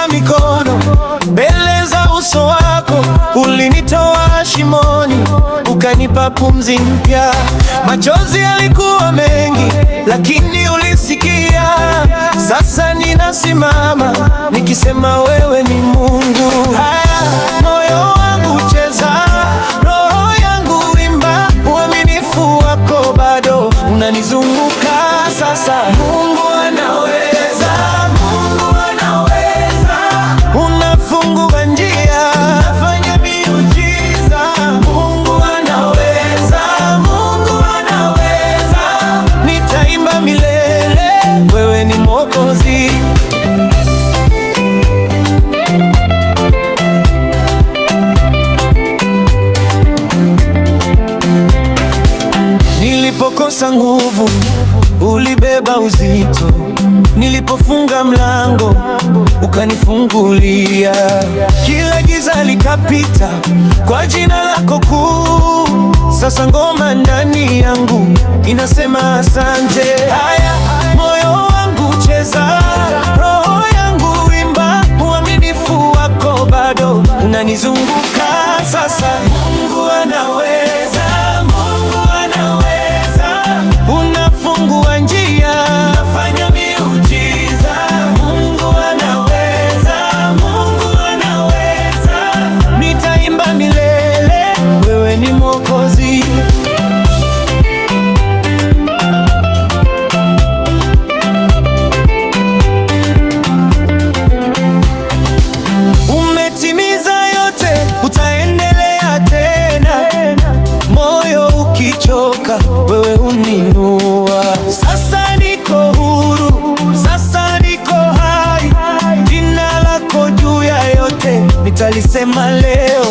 Nilinyosha mikono mbele za uso wako, ulinitoa shimoni, ukanipa pumzi mpya. Machozi yalikuwa mengi, lakini ulisikia. Sasa ninasimama nikisema wewe ni Mungu. Moyo wangu cheza, roho yangu imba, uaminifu wako bado unanizunguka. Sasa Mungu anaweza, Mungu anaweza, unafungua njia, unafanya miujiza. Mungu anaweza, Mungu anaweza, nitaimba milele, wewe ni Mwokozi. Nilipokosa nguvu, ulibeba uzito. Nilipofunga mlango, ukanifungulia. Kila giza likapita kwa jina lako kuu. Sasa ngoma ndani yangu inasema asante. Haya, moyo wangu cheza, roho yangu imba, uaminifu wako bado unanizunguka. Sasa Mungu anaweza, Mungu anaweza, unafungua njia, unafanya miujiza. Mungu anaweza, Mungu anaweza, nitaimba milele, wewe ni Mwokozi. Umetimiza yote, utaendelea tena. Moyo ukichoka, wewe uninua. Sasa niko huru, sasa niko hai. Jina lako juu ya yote, nitalisema leo.